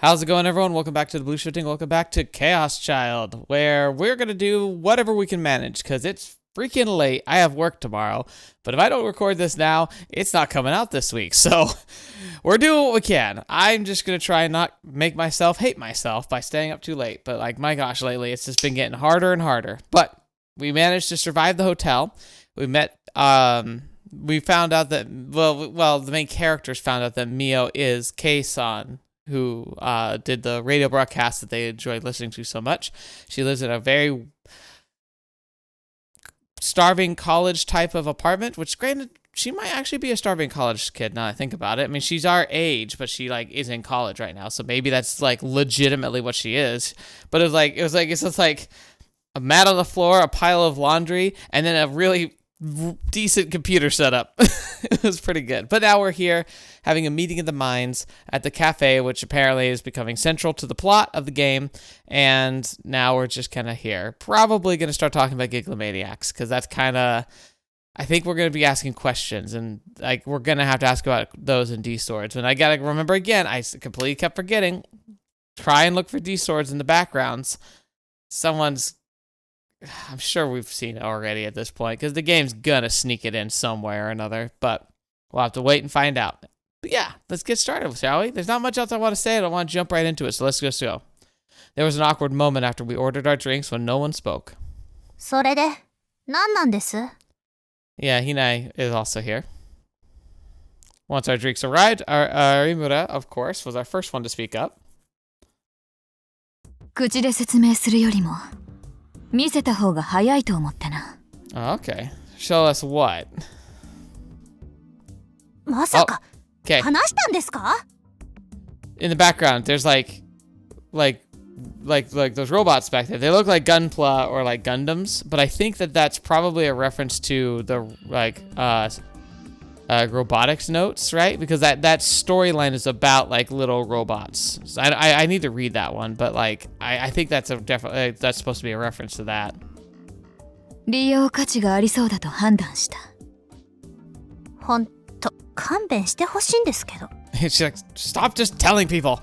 How's it going, everyone? Welcome back to TheBlueShifting. Welcome back to Chaoschild, where we're going to do whatever we can manage, because it's freaking late. I have work tomorrow, but if I don't record this now, it's not coming out this week, so we're doing what we can. I'm just going to try and not make myself hate myself by staying up too late, but like, my gosh, lately it's just been getting harder and harder. But we managed to survive the hotel. We met, we found out that, well, the main characters found out that Mio is Kei-san, who did the radio broadcast that they enjoyed listening to so much. She lives in a very starving college type of apartment, which granted, she might actually be a starving college kid now that I think about it. I mean, she's our age, but she like is in college right now, so maybe that's like legitimately what she is. But it's just like a mat on the floor, a pile of laundry, and then a really decent computer setup. It was pretty good. But now we're here having a meeting of the minds at the cafe, which apparently is becoming central to the plot of the game. And now we're just kind of here. Probably going to start talking about Gigalomaniacs, because that's kind of, I think we're going to be asking questions, and like we're going to have to ask about those in D-Swords. And I got to remember again, I completely kept forgetting, try and look for D-Swords in the backgrounds. I'm sure we've seen it already at this point, because the game's gonna sneak it in some way or another, but we'll have to wait and find out. But yeah, let's get started, shall we? There's not much else I want to say. I don't want to jump right into it, so let's just go. There was an awkward moment after we ordered our drinks when no one spoke. それで、何なんです? Yeah, Hinai is also here. Once our drinks arrived, Arimura, of course, was our first one to speak up. 口で説明するよりも見せた方が早いと思ってな。Okay. Show us what? まさか、okay. 話したんですか? In the background, there's like those robots back there. They look like Gunpla or like Gundams, but I think that that's probably a reference to the robotics notes, right? Because that storyline is about like little robots. So I need to read that one, but like I think that's definitely that's supposed to be a reference to that. 利用価値がありそうだと判断した。ほんと勘弁してほしいんですけど。She's like, stop just telling people.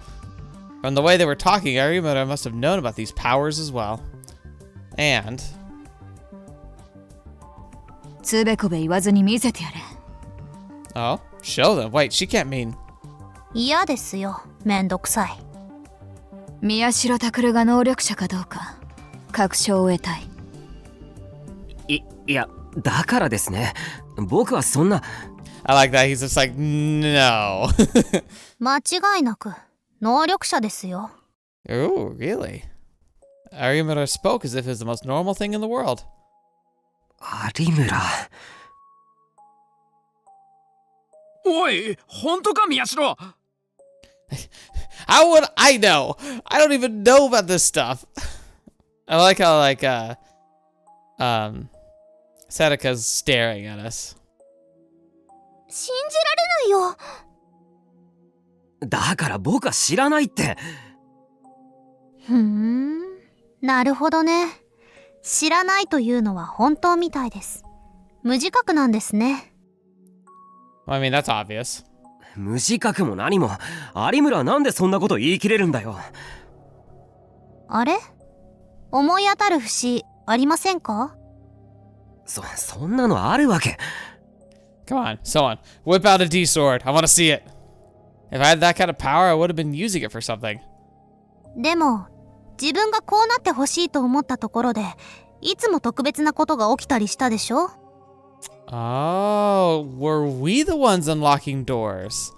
From the way they were talking, Arimura must have known about these powers as well. And つべこべ言わずに見せてやれ。Oh, show them. Wait, she can't mean. 嫌ですよ、めんどくさい。宮代拓が能力者かどうか確証を得たい。いや、だからですね。僕はそんな。I like that. He's just like, no. 間違いなく能力者ですよ。Oh, really? Arimura spoke as if it was the most normal thing in the world. 有村。おい、本当か、宮代。How would I know? I don't even know about this stuff. I like how Sadaka's staring at us. 信じられないよ。だから僕は知らないって。なるほどね。知らないというのは本当みたいです。無自覚なんですね。I mean, that's obvious. 無自覚も何も、有村はなんでそんなこと言い切れるんだよ。あれ？思い当たる節ありませんか？そんなのあるわけ。Come on, someone. Whip out a D-sword. I want to see it. If I had that kind of power, I would have been using it for something. でも、自分がこうなってほしいと思ったところで、いつも特別なことが起きたりしたでしょ？Oh, were we the ones unlocking doors?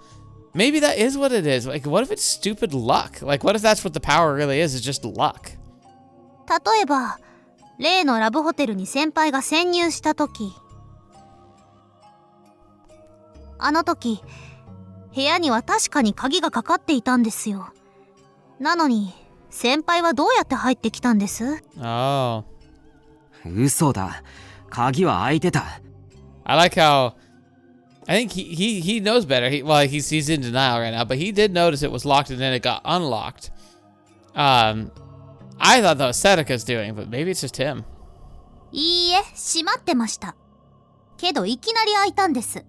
Maybe that is what it is. Like, what if it's stupid luck? Like, what if that's what the power really is just luck? 例えば、例のラブホテルに先輩が潜入したとき。あの時、部屋には確かに鍵がかかっていたんですよ。なのに、先輩はどうやって入ってきたんです？ Oh. 嘘だ。鍵は開いてた。I like how I think he knows better. He's in denial right now, but he did notice it was locked and then it got unlocked. I thought that was Sadaka's doing, but maybe it's just him. いいえ、閉まってました。けどいきなり開いたんです。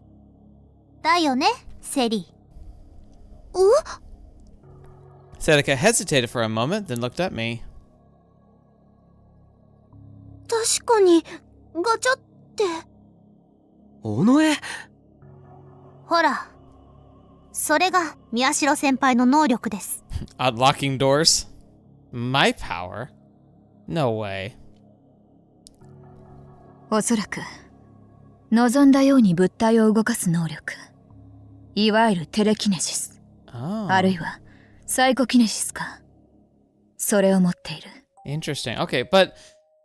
だよね、セリ。Seneca hesitated for a moment, then looked at me. 確かにガチャって。尾上。ほら、それが宮代先輩の能力です。Unlocking doors? My power? No way. おそらく望んだように物体を動かす能力、いわゆるテレキネシス、あるいはサイコキネシスか、それを持っている。Interesting. Okay, but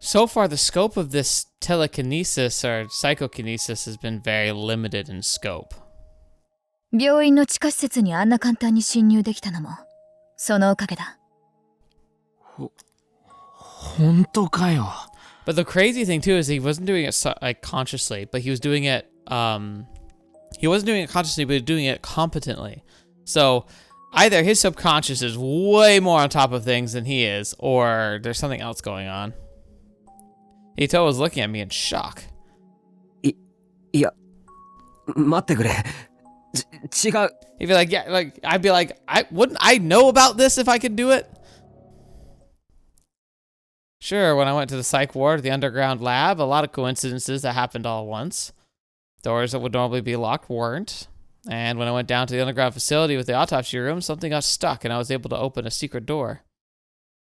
so far the scope of this telekinesis or psychokinesis has been very limited in scope. 病院の地下施設にあんな簡単に侵入できたのもそのおかげだ。本当かよ。But the crazy thing too is he wasn't doing it like consciously, but he was doing it. He wasn't doing it consciously, but he was doing it competently. So either his subconscious is way more on top of things than he is, or there's something else going on. Ito was looking at me in shock. いや、待ってくれ。違う。He'd be like, yeah, like I'd be like, wouldn't I know about this if I could do it? Sure, when I went to the psych ward, the underground lab, a lot of coincidences that happened all at once. Doors that would normally be locked weren't. And when I went down to the underground facility with the autopsy room, something got stuck and I was able to open a secret door.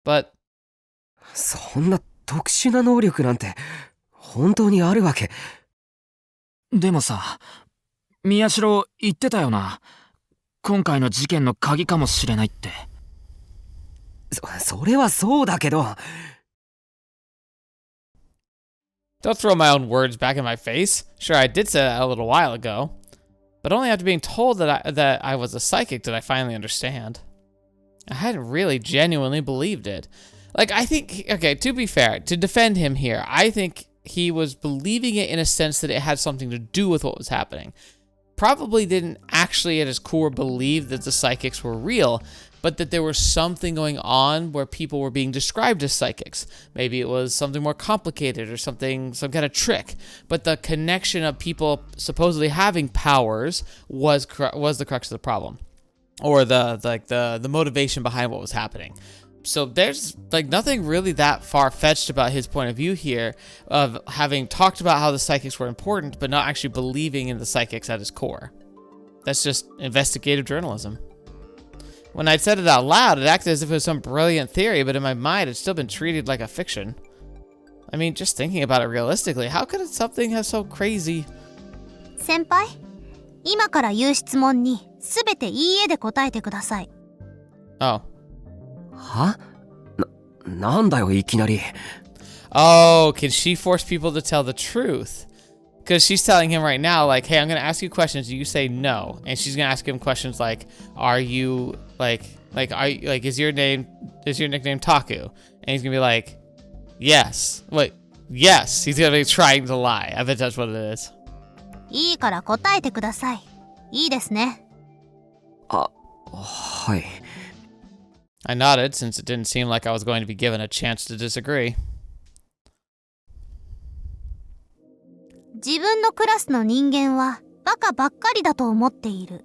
But そんな特殊な能力なんて本当にあるわけ。でもさ、宮代言ってたよな。今回の事件の鍵かもしれないって。それはそうだけど。don't throw my own words back in my face. Sure, I did say that a little while ago. But only after being told that I was a psychic did I finally understand. I hadn't really genuinely believed it. Like, I think, okay, to be fair, to defend him here, I think he was believing it in a sense that it had something to do with what was happening. Probably didn't actually at his core believe that the psychics were real, but that there was something going on where people were being described as psychics. Maybe it was something more complicated or some kind of trick. But the connection of people supposedly having powers was the crux of the problem, or the motivation behind what was happening. So there's like nothing really that far-fetched about his point of view here of having talked about how the psychics were important, but not actually believing in the psychics at his core. That's just investigative journalism. When I said it out loud, it acted as if it was some brilliant theory, but in my mind, it's still been treated like a fiction. I mean, just thinking about it realistically, how could something have so crazy... 先輩、今から言う質問に全ていいえで答えてください。Oh. は？なんだよ、いきなり。Oh, can she force people to tell the truth? Because she's telling him right now, like, hey, I'm going to ask you questions, you say no. And she's going to ask him questions like, are you, is your nickname Taku? And he's going to be like, yes. Wait, yes. He's going to be trying to lie. I bet that's what it is. いいから答えてください。いいですね。はい。I nodded, since it didn't seem like I was going to be given a chance to disagree. 自分のクラスの人間はバカばっかりだと思っている。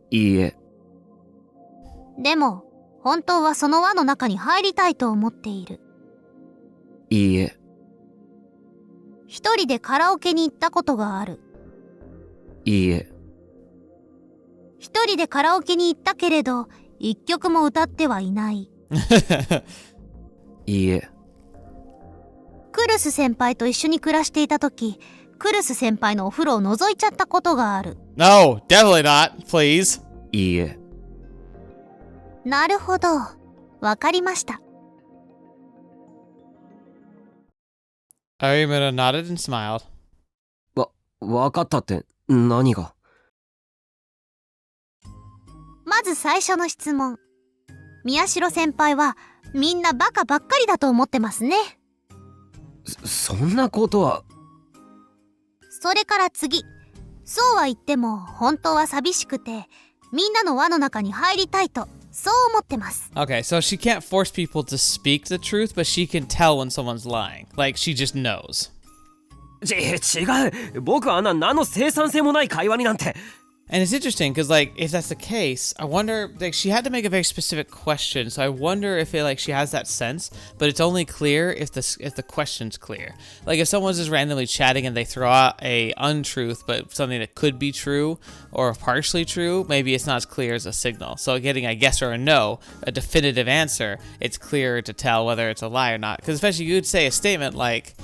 いいえ。でも、本当はその輪の中に入りたいと思っている。いいえ。一人でカラオケに行ったことがある。いいえ。一人でカラオケに行ったけれど、一曲も歌ってはいない。いいえ。クルス先輩と一緒に暮らしていた時、クルス先輩のお風呂を覗いちゃったことがある。No, definitely not, please. いいえ。なるほど。わかりました。Arimura nodded and smiled. わかったって何が？まず最初の質問。宮代先輩はみんなバカばっかりだと思ってますね。そんなことは。それから次。そうは言っても本当は寂しくて、みんなの輪の中に入りたいと、そう思ってます。Okay, so she can't force people to speak the truth, but she can tell when someone's lying. Like, she just knows. 違う。僕は何の生産性もない会話になんて。And it's interesting because, like, if that's the case, I wonder, like, she had to make a very specific question, so I wonder if it, like, she has that sense, but it's only clear if the question's clear. Like, if someone's just randomly chatting and they throw out a untruth, but something that could be true or partially true, maybe it's not as clear as a signal. So getting a yes or a no, a definitive answer, it's clearer to tell whether it's a lie or not. Because especially you would say a statement like,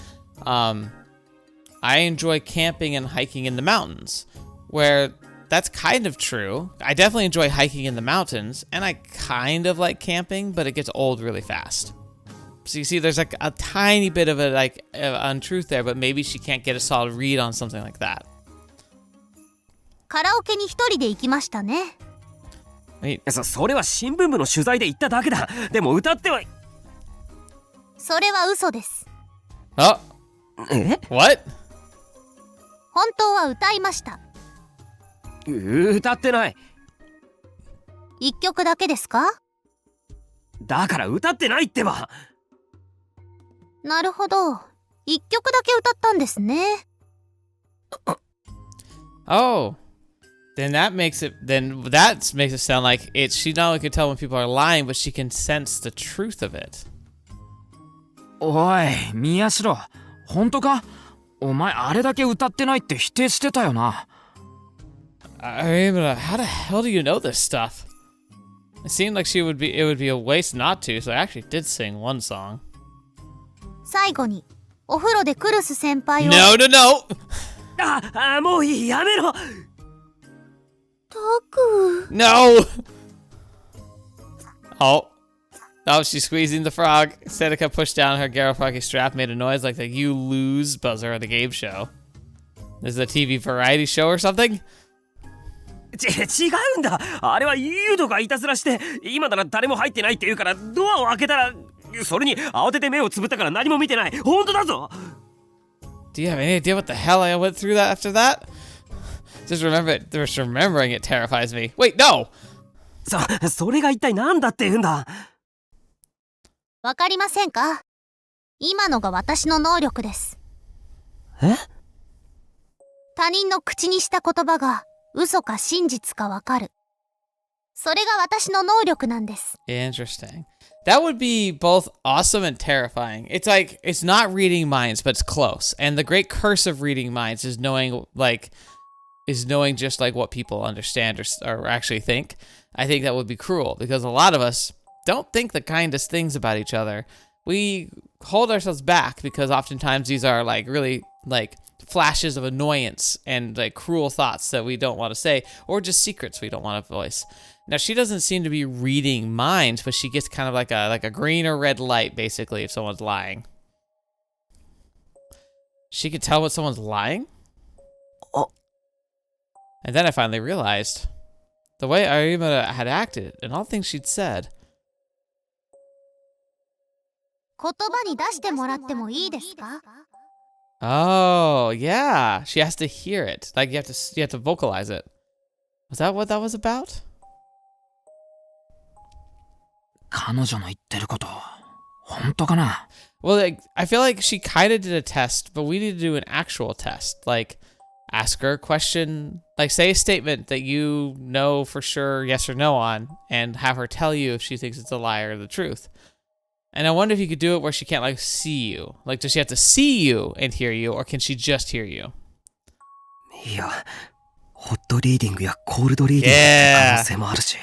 I enjoy camping and hiking in the mountains, where that's kind of true. I definitely enjoy hiking in the mountains, and I kind of like camping, but it gets old really fast. So you see, there's like a tiny bit of a untruth there, but maybe she can't get a solid read on something like that. カラオケに一人で行きましたね。それは新聞部の取材で行っただけだ。でも歌っては。それは嘘です。Oh. え？ What? 本当は歌いました。歌ってない。一曲だけですか？だから歌ってないってば。なるほど。一曲だけ歌ったんですね。Oh. Then that makes it sound like she not only can tell when people are lying, but she can sense the truth of it. おい、宮代、本当か？お前あれだけ歌ってないって否定してたよな。How the hell do you know this stuff? It seemed like it would be a waste not to, so I actually did sing one song. 最後にお風呂でクルス先輩を。No! もういい、やめろ。タク。No! Oh, she's squeezing the frog. Seneca pushed down her Garofaki strap, made a noise like the "you lose" buzzer on the game show. This is a TV variety show or something? 違うんだ。あれはユードがいたずらして、今なら誰も入ってないって言うからドアを開けたら、それに慌てて目をつぶったから何も見てない。本当だぞ。Do you have any idea what the hell I went through after that? Just remembering it terrifies me. Wait, no! それが一体何だって言うんだ。わかりませんか？今のが私の能力です。え？他人の口にした言葉が嘘か真実かわかる。それが私の能力なんです。Interesting. That would be both awesome and terrifying. It's like, it's not reading minds, but it's close. And the great curse of reading minds is knowing just like what people understand or actually think. I think that would be cruel because a lot of us don't think the kindest things about each other. We hold ourselves back because oftentimes these are like really like flashes of annoyance and like cruel thoughts that we don't want to say, or just secrets we don't want to voice. Now she doesn't seem to be reading minds, but she gets kind of like a green or red light basically if someone's lying. She could tell when someone's lying? Oh. And then I finally realized the way Arima had acted and all the things she'd said. 言葉に出してもらってもいいですか？ Oh, yeah. She has to hear it. Like you have to vocalize it. Was that what that was about? 彼女の言ってること、本当かな？ Well, like, I feel like she kind of did a test, but we need to do an actual test. Like, ask her a question, like say a statement that you know for sure yes or no on, and have her tell you if she thinks it's a lie or the truth. And I wonder if you could do it where she can't like see you. Like, does she have to see you and hear you, or can she just hear you? いや、ホットリーディングやコールドリーディングって可能性もあるし。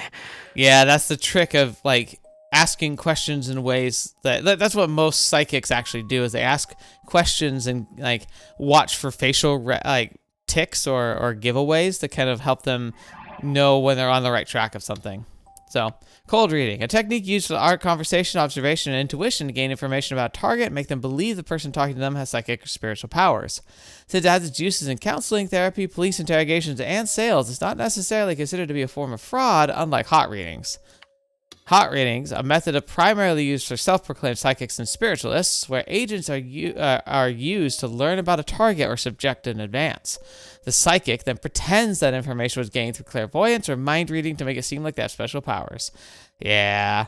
Yeah, that's the trick of like asking questions in ways that's what most psychics actually do is they ask questions and like watch for facial like tics or giveaways that kind of help them know when they're on the right track of something. So, cold reading, a technique used for art, conversation, observation, and intuition to gain information about a target and make them believe the person talking to them has psychic or spiritual powers. Since it has its uses in counseling, therapy, police interrogations, and sales, it's not necessarily considered to be a form of fraud, unlike hot readings. Hot readings, a method primarily used for self-proclaimed psychics and spiritualists, where agents are used to learn about a target or subject in advance. The psychic then pretends that information was gained through clairvoyance or mind reading to make it seem like they have special powers. Yeah.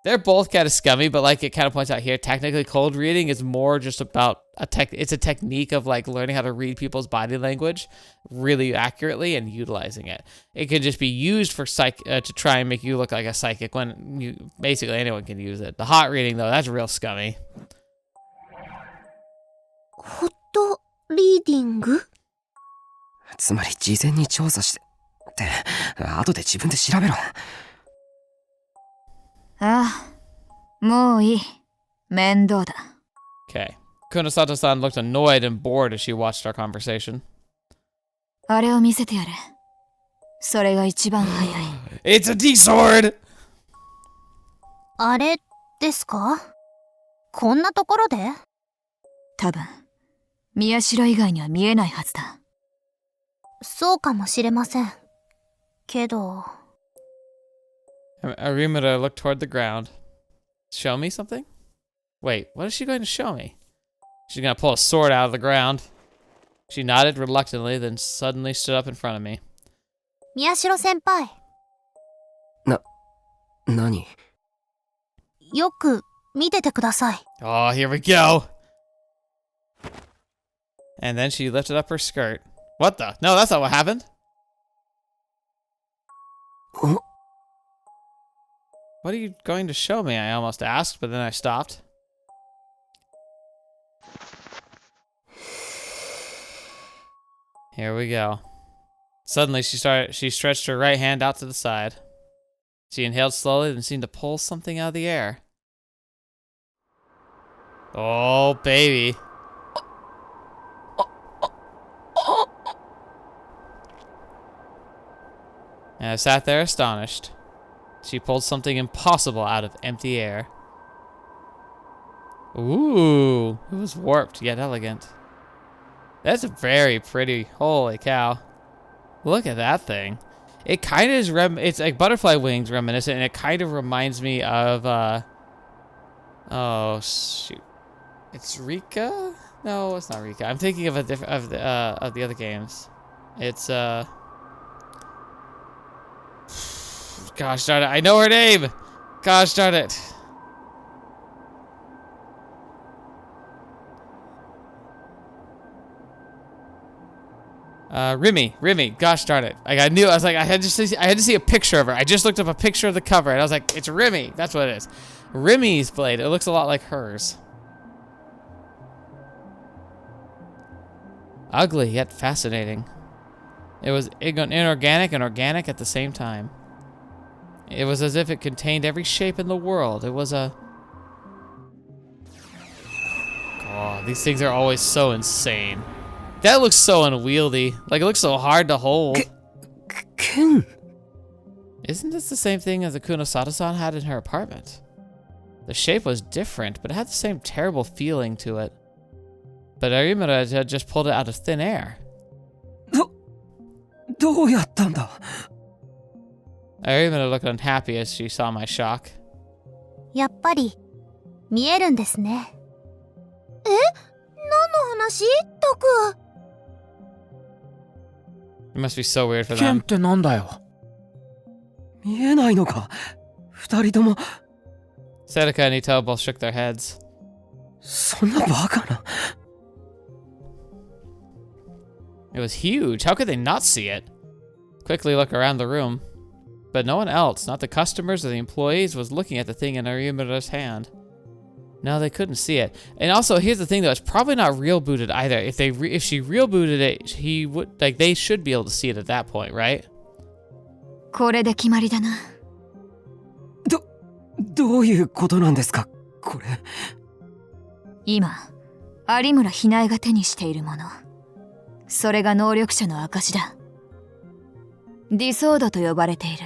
They're both kind of scummy, but like it kind of points out here, technically cold reading is more just about it's a technique of like learning how to read people's body language really accurately and utilizing it. It can just be used for to try and make you look like a psychic when basically anyone can use it. The hot reading though, that's real scummy. ホットリーディング？つまり事前に調査してって後で自分で調べろ。ああ、もういい。面倒だ。Okay. Kunosato-san looked annoyed and bored as she watched our conversation. あれを見せてやれ。それが一番早い。It's a D-sword! あれですか？こんなところで？多分、宮代以外には見えないはずだ。そうかもしれません。けど。Arimura looked toward the ground. Show me something? Wait, what is she going to show me? She's going to pull a sword out of the ground. She nodded reluctantly, then suddenly stood up in front of me. 宮代先輩。何？よく見ててください。Oh, here we go! And then she lifted up her skirt. What the? No, that's not what happened. Oh. What are you going to show me? I almost asked, but then I stopped. Here we go. Suddenly, she stretched her right hand out to the side. She inhaled slowly and seemed to pull something out of the air. Oh, baby. And I sat there astonished. She pulled something impossible out of empty air. Ooh, it was warped yet elegant. That's very pretty. Holy cow. Look at that thing. It kind of is, it's like butterfly wings reminiscent, and it kind of reminds me of, oh, shoot. It's Rika? No, it's not Rika. I'm thinking of of the other games. It's, gosh darn it, I know her name! Gosh darn it. Remy, gosh darn it. Like I knew, I was like, I had to see a picture of her. I just looked up a picture of the cover and I was like, it's Remy, that's what it is. Remy's blade, it looks a lot like hers. Ugly yet fascinating. It was inorganic and organic at the same time. It was as if it contained every shape in the world. It was a... Oh, these things are always so insane. That looks so unwieldy. Like, it looks so hard to hold. Ken! Isn't this the same thing as the Kunosato-san had in her apartment? The shape was different, but it had the same terrible feeling to it. But Arimura had just pulled it out of thin air. どうやったんだ? Arimura looked unhappy as she saw my shock. やっぱり見えるんですね。え？何の話？タク。It must be so weird for ケン them. ってなんだよ。見えないのか? 二人とも。 Sedaka and Ito both shook their heads. そんなバカな。 It was huge. How could they not see it? Quickly look around the room. But no one else, not the customers or the employees, was looking at the thing in Arimura's hand. No, they couldn't see it. And also, here's the thing though, it's probably not real booted either. If she real booted it, he would, like, they should be able to see it at that point, right? これで決まりだな。どういうことなんですか、これ。今、有村ひなえが手にしているもの。それが能力者の証だ。ディソードと呼ばれている。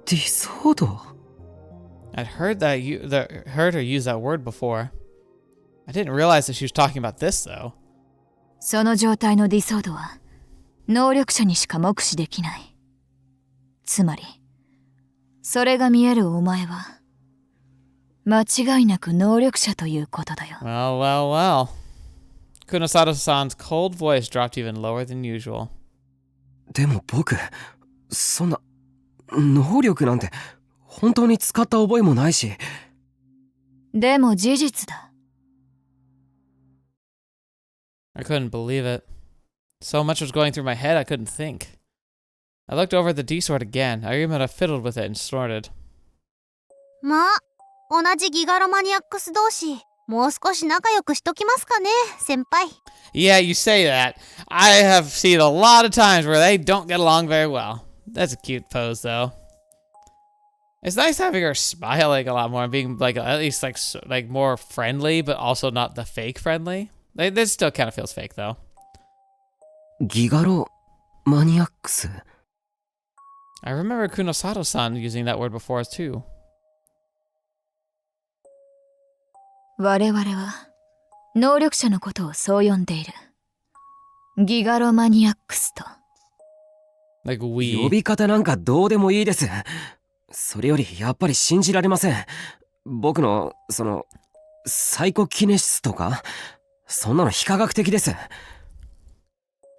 ディソード? I'd heard heard her use that word before. I didn't realize that she was talking about this though. その状態のディソードは能力者にしか目視できない。つまり、それが見えるお前は間違いなく能力者ということだよ。Well. Kunosato-san's cold voice dropped even lower than usual. でも僕、そんな能力なんて本当に使った覚えもないし。でも事実だ。I couldn't believe it. So much was going through my head I couldn't think. I looked over at the D-sword again. Arimata fiddled with it and snorted. まあ、同じギガロマニアックス同士、もう少し仲良くしときますかね、先輩。Yeah, you say that. I have seen a lot of times where they don't get along very well. That's a cute pose, though. It's nice having her smiling a lot more and being like at least like more friendly, but also not the fake friendly. This still kind of feels fake, though. ギガロマニアックス。 I remember Kunosato-san using that word before too. 我々は能力者のことをそう呼んでいる。ギガロマニアックスと。Like we. 呼び方なんかどうでもいいです。それよりやっぱり信じられません。僕のサイコキネシスとかそんなの非科学的です。あ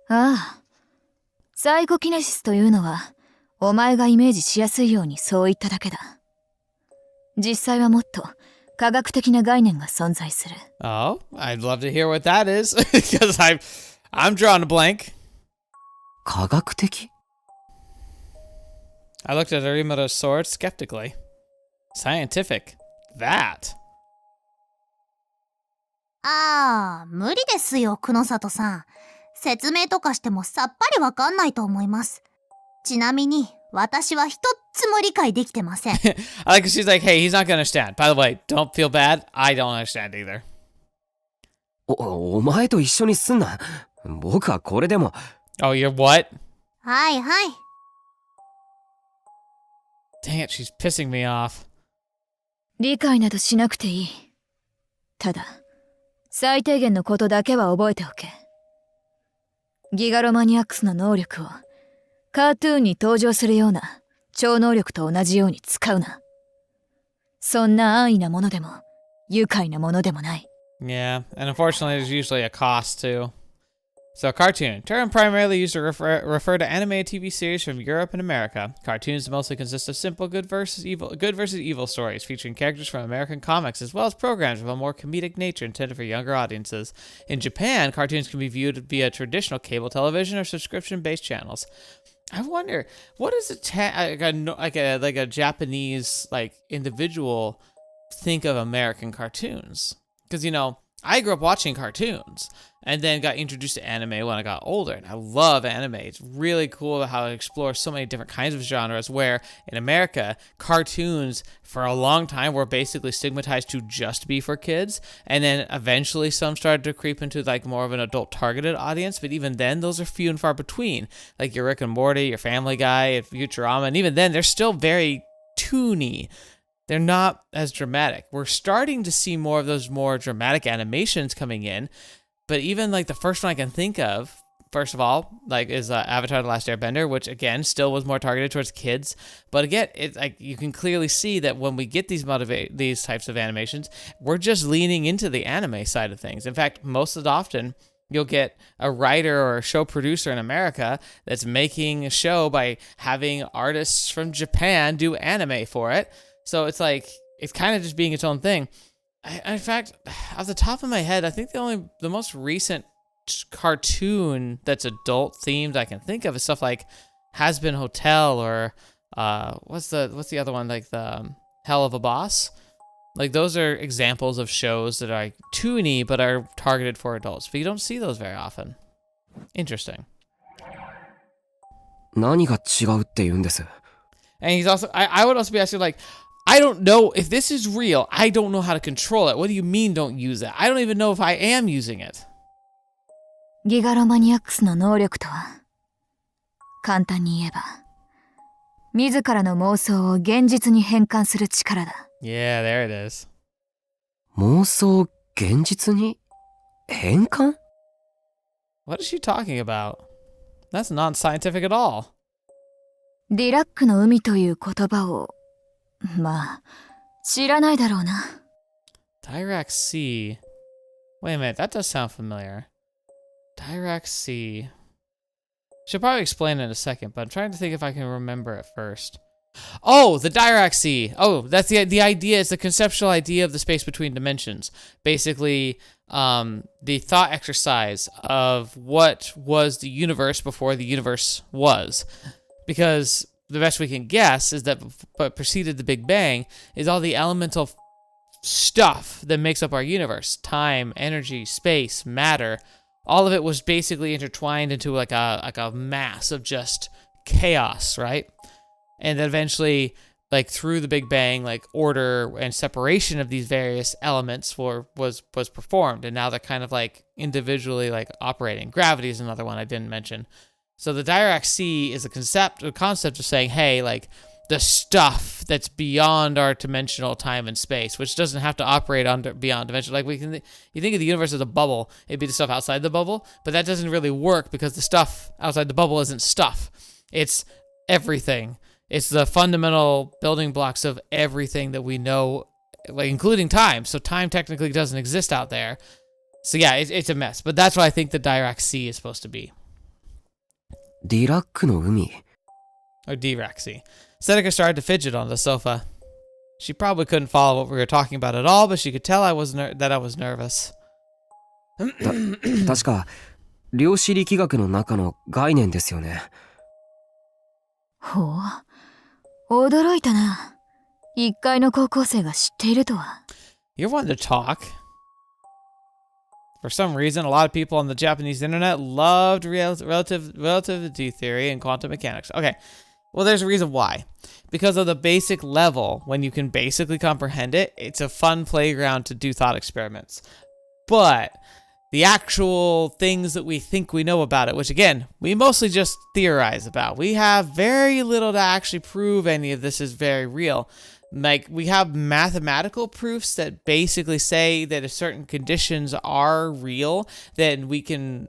あ、サイコキネシスというのはお前がイメージしやすいようにそう言っただけだ。実際はもっと科学的な概念が存在する。Oh, I'd love to hear what that is, because I'm drawing a blank. 科学的？ I looked at Arimato's sword skeptically. Scientific. That. ああ、無理ですよ、久野里さん。説明とかしてもさっぱりわかんないと思います。ちなみに、私は一つも理解できてません。I like she's like, hey, he's not gonna understand. By the way, don't feel bad. I don't understand either. お前と一緒にすんな。僕はこれでも。Oh, you're what? はいはい。Dang it, she's pissing me off. 理解などしなくていい。ただ、最低限のことだけは覚えておけ。ギガロマニアックスの能力をカートゥーンに登場するような超能力と同じように使うな。そんな安易なものでも愉快なものでもない。Yeah, and unfortunately there's usually a cost too. So cartoon, term primarily used to refer to animated TV series from Europe and America. Cartoons mostly consist of simple good versus evil stories featuring characters from American comics, as well as programs of a more comedic nature intended for younger audiences. In Japan, cartoons can be viewed via traditional cable television or subscription-based channels. I wonder, what does a Japanese individual think of American cartoons? Because I grew up watching cartoons and then got introduced to anime when I got older, and I love anime. It's really cool how it explores so many different kinds of genres, where in America, cartoons for a long time were basically stigmatized to just be for kids, and then eventually some started to creep into more of an adult targeted audience, but even then those are few and far between. Like your Rick and Morty, your Family Guy, and Futurama, and even then they're still very toony. They're not as dramatic. We're starting to see more of those more dramatic animations coming in, but even the first one I can think of, first of all, is Avatar: The Last Airbender, which again still was more targeted towards kids. But again, it's you can clearly see that when we get these types of animations, we're just leaning into the anime side of things. In fact, most often you'll get a writer or a show producer in America that's making a show by having artists from Japan do anime for it. So it's kind of just being its own thing. In fact, off the top of my head, I think the most recent cartoon that's adult themed I can think of is stuff like Has Been Hotel, or what's the other one, the Hell of a Boss. Those are examples of shows that are toony but are targeted for adults, but you don't see those very often. Interesting. 何が違うって言うんです？ And he's also, I would also be asking I don't know if this is real. I don't know how to control it. What do you mean don't use it? I don't even know if I am using it. ギガロマニアックスの能力とは、簡単に言えば、自らの妄想を現実に変換する力だ。Yeah, there it is. 妄想現実に変換？ What is she talking about? That's not scientific at all. ディラックの海という言葉を、まあ、知らないだろうな。Dirac Sea. Wait a minute, that does sound familiar. Dirac Sea. She'll probably explain it in a second, but I'm trying to think if I can remember it first. Oh, the Dirac Sea. Oh, that's the idea. It's the conceptual idea of the space between dimensions. Basically, the thought exercise of what was the universe before the universe was. Because the best we can guess is that what preceded the Big Bang is all the elemental stuff that makes up our universe. Time, energy, space, matter. All of it was basically intertwined into like a mass of just chaos, right? And then eventually, like through the Big Bang, like order and separation of these various elements was performed, and now they're kind of like individually like operating. Gravity is another one I didn't mention. So the Dirac Sea is a concept of saying, hey, like the stuff that's beyond our dimensional time and space, which doesn't have to operate beyond dimension. Like you think of the universe as a bubble, it'd be the stuff outside the bubble, but that doesn't really work because the stuff outside the bubble isn't stuff. It's everything. It's the fundamental building blocks of everything that we know, like including time. So time technically doesn't exist out there. So yeah, it's a mess. But that's what I think the Dirac Sea is supposed to be. Dirac no umi. Or Dirac Sea. Seneca started to fidget on the sofa. She probably couldn't follow what we were talking about at all, but she could tell that I was nervous. 確か量子力学の中の概念ですよね。ほう、驚いたな。一階の高校生が知っているとは。You're one to talk. For some reason, a lot of people on the Japanese internet loved relativity theory and quantum mechanics. Okay, well, there's a reason why. Because of the basic level, when you can basically comprehend it, it's a fun playground to do thought experiments. But the actual things that we think we know about it, which again, we mostly just theorize about. We have very little to actually prove any of this is very real. Like, we have mathematical proofs that basically say that if certain conditions are real, then we can,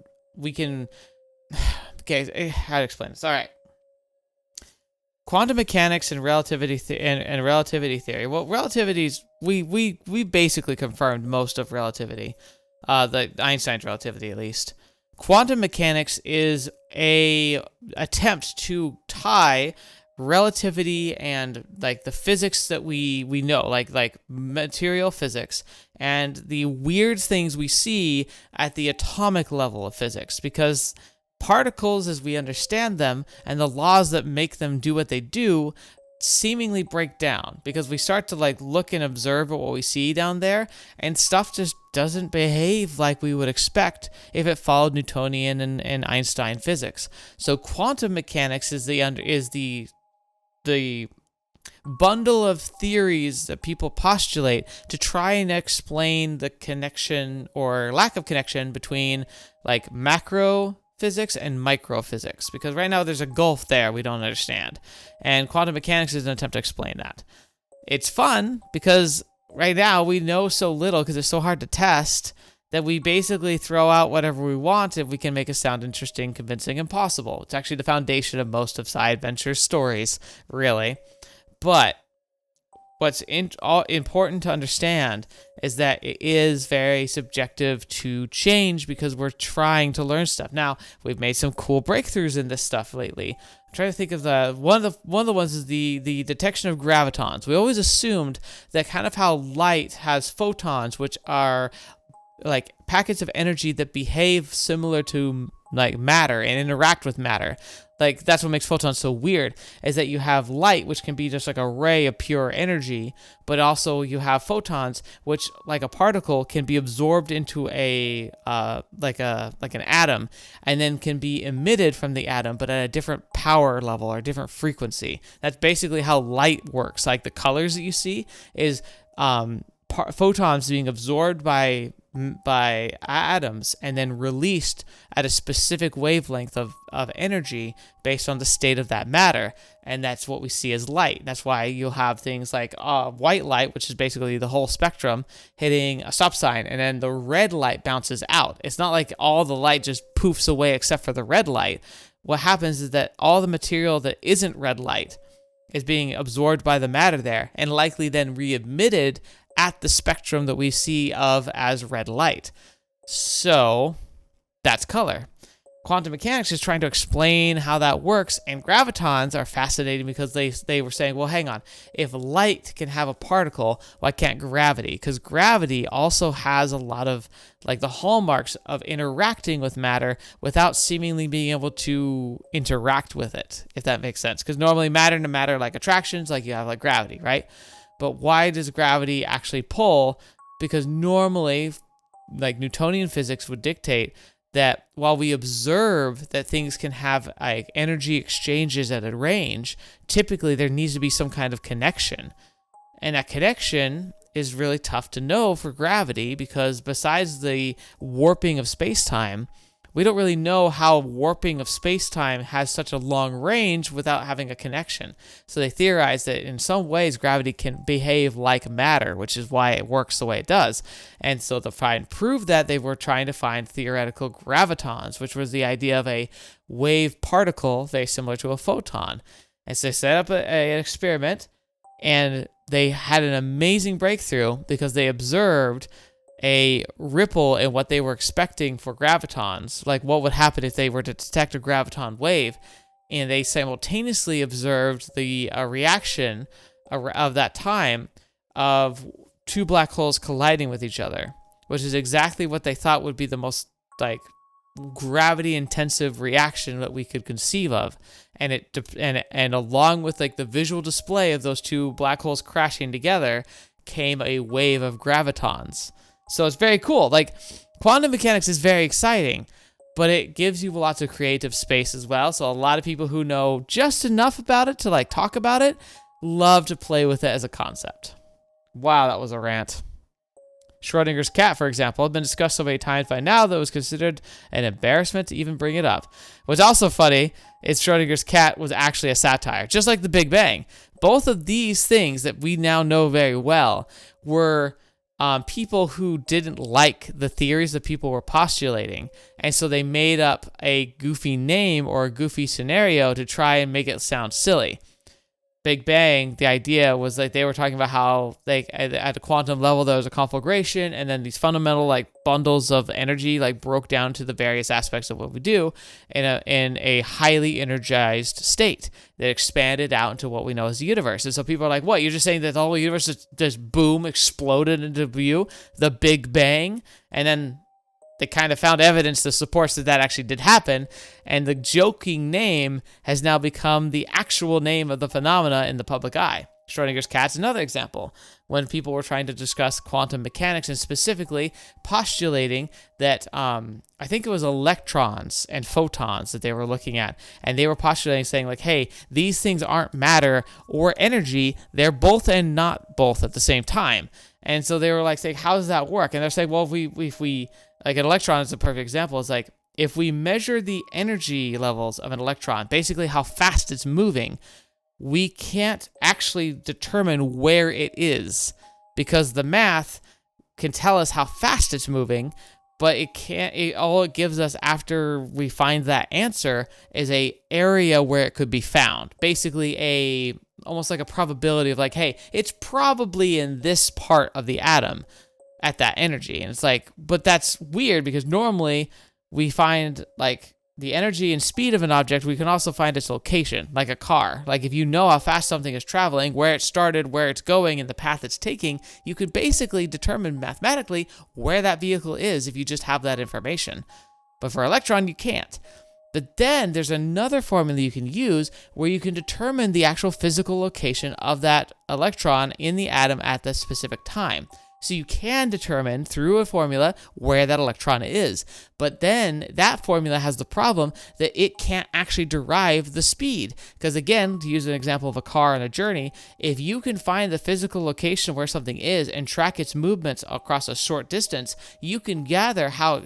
okay, how to explain this? All right. Quantum mechanics and relativity relativity theory. Well, relativity's, we basically confirmed most of relativity. The Einstein's relativity, at least. Quantum mechanics is a attempt to tie relativity and like the physics that we know, like material physics, and the weird things we see at the atomic level of physics, because particles as we understand them and the laws that make them do what they do seemingly break down, because we start to like look and observe at what we see down there, and stuff just doesn't behave like we would expect if it followed Newtonian and Einstein physics. So quantum mechanics is the bundle of theories that people postulate to try and explain the connection or lack of connection between like macro physics and microphysics, because right now there's a gulf there we don't understand, and quantum mechanics is an attempt to explain that. It's fun because right now we know so little because it's so hard to test that we basically throw out whatever we want if we can make it sound interesting, convincing, and possible. It's actually the foundation of most of Sci Adventure's stories, really. But what's important to understand is that it is very subjective to change because we're trying to learn stuff. Now, we've made some cool breakthroughs in this stuff lately. I'm trying to think of one of the ones is the detection of gravitons. We always assumed that kind of how light has photons, which are like packets of energy that behave similar to like matter and interact with matter. Like, that's what makes photons so weird, is that you have light, which can be just like a ray of pure energy, but also you have photons, which, like a particle, can be absorbed into a like an atom, and then can be emitted from the atom, but at a different power level or a different frequency. That's basically how light works. Like the colors that you see is photons being absorbed by atoms and then released at a specific wavelength of energy based on the state of that matter, and that's what we see as light. That's why you'll have things like white light, which is basically the whole spectrum, hitting a stop sign, and then the red light bounces out. It's not like all the light just poofs away except for the red light. What happens is that all the material that isn't red light is being absorbed by the matter there and likely then re-emitted at the spectrum that we see of as red light. So that's color. quantum mechanics is trying to explain how that works, and gravitons are fascinating because they were saying, well, hang on, if light can have a particle, why can't gravity? Because gravity also has a lot of like the hallmarks of interacting with matter without seemingly being able to interact with it, if that makes sense. Because normally matter to matter, like attractions, like you have like gravity, right? But why does gravity actually pull? Because normally, like Newtonian physics would dictate that while we observe that things can have like energy exchanges at a range, typically there needs to be some kind of connection. And that connection is really tough to know for gravity because besides the warping of space-time, we don't really know how warping of space-time has such a long range without having a connection. So they theorize that in some ways gravity can behave like matter, which is why it works the way it does. And so to try and prove that, they were trying to find theoretical gravitons, which was the idea of a wave particle very similar to a photon. And so they set up an experiment, and they had an amazing breakthrough because they observed a ripple in what they were expecting for gravitons, like what would happen if they were to detect a graviton wave, and they simultaneously observed the reaction of that time of two black holes colliding with each other, which is exactly what they thought would be the most like gravity-intensive reaction that we could conceive of, and along with like the visual display of those two black holes crashing together came a wave of gravitons. So it's very cool. Like, quantum mechanics is very exciting, but it gives you lots of creative space as well. So a lot of people who know just enough about it to like talk about it love to play with it as a concept. Wow, that was a rant. Schrodinger's cat, for example, had been discussed so many times by now that it was considered an embarrassment to even bring it up. What's also funny is Schrodinger's cat was actually a satire, just like the Big Bang. Both of these things that we now know very well were people who didn't like the theories that people were postulating, and so they made up a goofy name or a goofy scenario to try and make it sound silly. Big Bang, the idea was like they were talking about how like at the quantum level there was a conflagration, and then these fundamental like bundles of energy like broke down to the various aspects of what we do in a highly energized state that expanded out into what we know as the universe. And so people are like, what, you're just saying that the whole universe just boom exploded into view, the Big Bang? And then they kind of found evidence that supports that actually did happen, and the joking name has now become the actual name of the phenomena in the public eye. Schrodinger's cat's another example, when people were trying to discuss quantum mechanics and specifically postulating that I think it was electrons and photons that they were looking at, and they were postulating saying like, hey, these things aren't matter or energy, they're both and not both at the same time. And so they were like saying, how does that work? And they're saying, well, if we like an electron is a perfect example. It's like if we measure the energy levels of an electron, basically how fast it's moving, we can't actually determine where it is because the math can tell us how fast it's moving, but it can't. All it gives us after we find that answer is a area where it could be found. Basically, almost like a probability of like, hey, it's probably in this part of the atom at that energy. And it's like, but that's weird because normally we find like the energy and speed of an object, we can also find its location, like a car. Like if you know how fast something is traveling, where it started, where it's going, and the path it's taking, you could basically determine mathematically where that vehicle is if you just have that information. But for electron, you can't. But then there's another formula you can use where you can determine the actual physical location of that electron in the atom at the specific time. So you can determine through a formula where that electron is. But then that formula has the problem that it can't actually derive the speed. Because again, to use an example of a car on a journey, if you can find the physical location where something is and track its movements across a short distance, you can gather how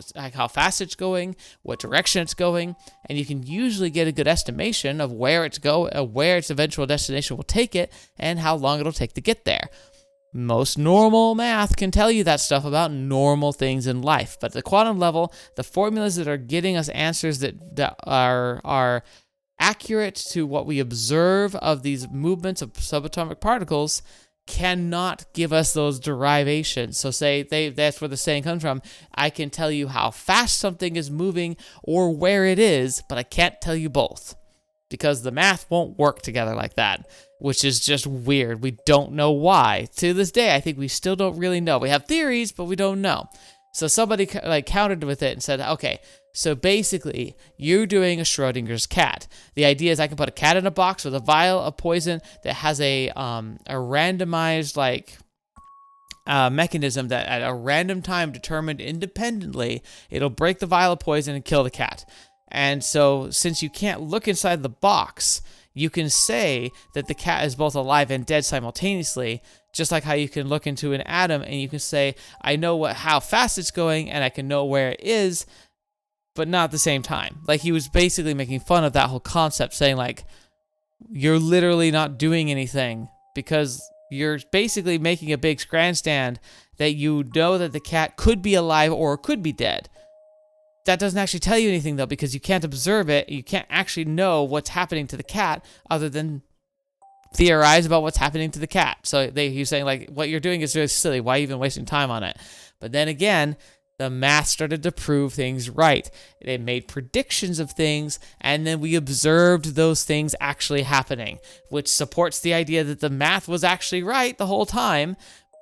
fast it's going, what direction it's going, and you can usually get a good estimation of where its eventual destination will take it and how long it'll take to get there. Most normal math can tell you that stuff about normal things in life. But at the quantum level, the formulas that are getting us answers that are accurate to what we observe of these movements of subatomic particles cannot give us those derivations. So that's where the saying comes from. I can tell you how fast something is moving or where it is, but I can't tell you both because the math won't work together like that, which is just weird. We don't know why. To this day, I think we still don't really know. We have theories, but we don't know. So somebody countered with it and said, okay, so basically you're doing a Schrodinger's cat. The idea is I can put a cat in a box with a vial of poison that has a randomized mechanism that at a random time determined independently, it'll break the vial of poison and kill the cat. And so since you can't look inside the box, you can say that the cat is both alive and dead simultaneously, just like how you can look into an atom and you can say, I know how fast it's going and I can know where it is, but not at the same time. Like he was basically making fun of that whole concept, saying like, you're literally not doing anything because you're basically making a big grandstand that you know that the cat could be alive or could be dead. That doesn't actually tell you anything though, because you can't observe it. You can't actually know what's happening to the cat other than theorize about what's happening to the cat. So he's saying like, what you're doing is really silly. Why are you even wasting time on it? But then again, the math started to prove things right. It made predictions of things, and then we observed those things actually happening, which supports the idea that the math was actually right the whole time,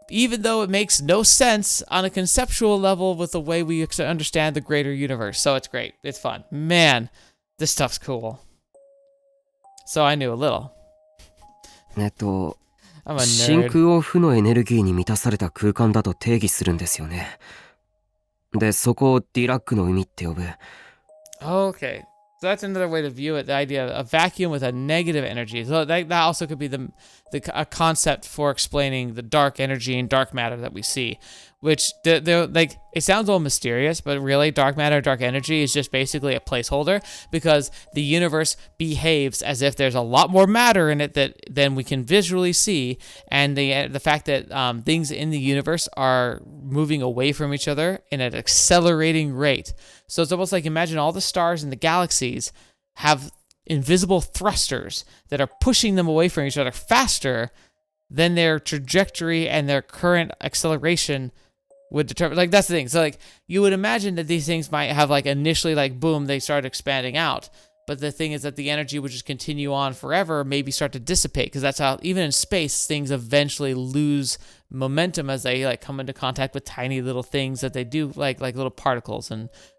even though it makes no sense on a conceptual level with the way we understand the greater universe. So it's great. It's fun. Man, this stuff's cool. So I knew a little. I'm a 真 nerd. 空を負のエネルギーに満たされた空間だと定義するんですよね。で、そこをディラックの海って呼ぶ。Okay. So that's another way to view it, the idea of a vacuum with a negative energy. So that also could be a concept for explaining the dark energy and dark matter that we see, which like it sounds all mysterious, but really dark matter, dark energy is just basically a placeholder because the universe behaves as if there's a lot more matter in it than we can visually see, and the fact that things in the universe are moving away from each other in an accelerating rate. So it's almost like imagine all the stars in the galaxies have invisible thrusters that are pushing them away from each other faster than their trajectory and their current acceleration would determine. Like that's the thing. So like you would imagine that these things might have like initially like boom, they start expanding out. But the thing is that the energy would just continue on forever, maybe start to dissipate, because that's how even in space things eventually lose momentum as they like come into contact with tiny little things that they do like little particles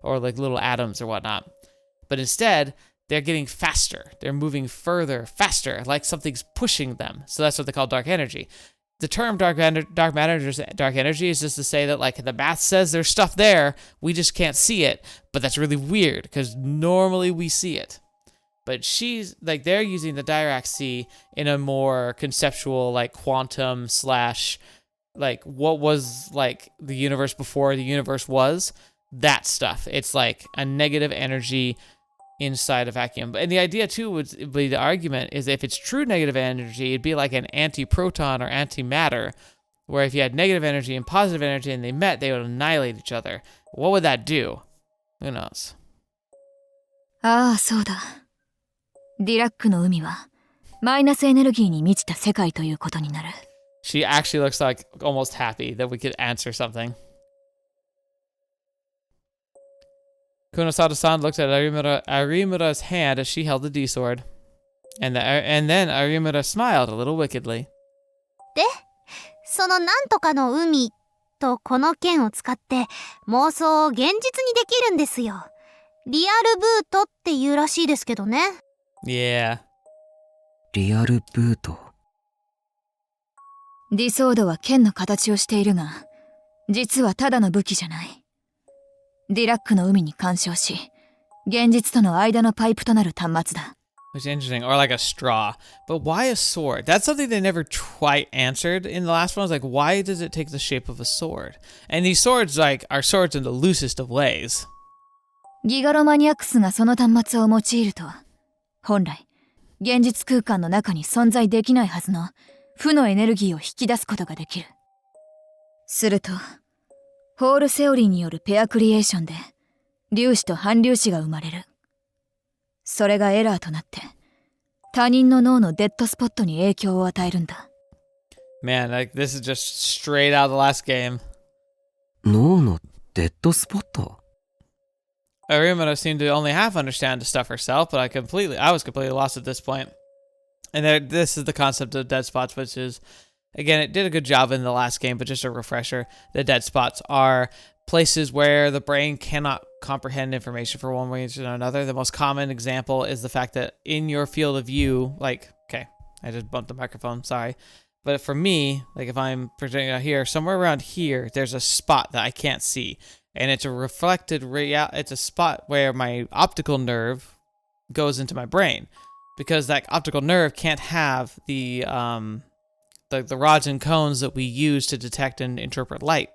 or like little atoms or whatnot. But instead, they're getting faster. They're moving further, faster, like something's pushing them. So that's what they call dark energy. The term dark energy is just to say that like the math says there's stuff there, we just can't see it. But that's really weird because normally we see it. But she's like they're using the Dirac sea in a more conceptual like quantum / like what was like the universe before the universe was, that stuff. It's like a negative energy inside a vacuum. And the idea too would be the argument is if it's true negative energy, it'd be like an anti-proton or antimatter, where if you had negative energy and positive energy and they met, they would annihilate each other. What would that do? Who knows? ああ、そうだ。ディラックの海はマイナスエネルギーに満ちた世界ということになる。She actually looks like almost happy that we could answer something. Kunosada-san looked at Arimura's hand as she held the D-sword. And then Arimura smiled a little wickedly. で、そのなんとかの海とこの剣を使って妄想を現実にできるんですよ。リアルブートっていうらしいですけどね。Yeah. リアルブート。ディソードは剣の形をしているが、実はただの武器じゃない。ディラックの海に干渉し、現実との間のパイプとなる端末だ。Which is interesting, or like a straw. But why a sword? That's something they never quite answered in the last one. Was like, why does it take the shape of a sword? And these swords, like, are swords in the loosest of ways. ギガロマニアックスがその端末を用いると、本来、現実空間の中に存在できないはずの負のエネルギーを引き出すことができる。すると、ホールセオリーによるペアクリエーションで、粒子と反粒子が生まれる。それがエラーとなって、他人の脳のデッドスポットに影響を与えるんだ。Man, like this is just straight out of the last game. 脳のデッドスポット Arimura seemed to only half understand the stuff herself, but I was completely lost at this point. And this is the concept of dead spots, which is, again, it did a good job in the last game, but just a refresher. The dead spots are places where the brain cannot comprehend information for one reason or another. The most common example is the fact that in your field of view, like, okay, I just bumped the microphone, sorry. But for me, like if I'm projecting out here, somewhere around here, there's a spot that I can't see. And it's a reflected it's a spot where my optical nerve goes into my brain. Because that optical nerve can't have the rods and cones that we use to detect and interpret light.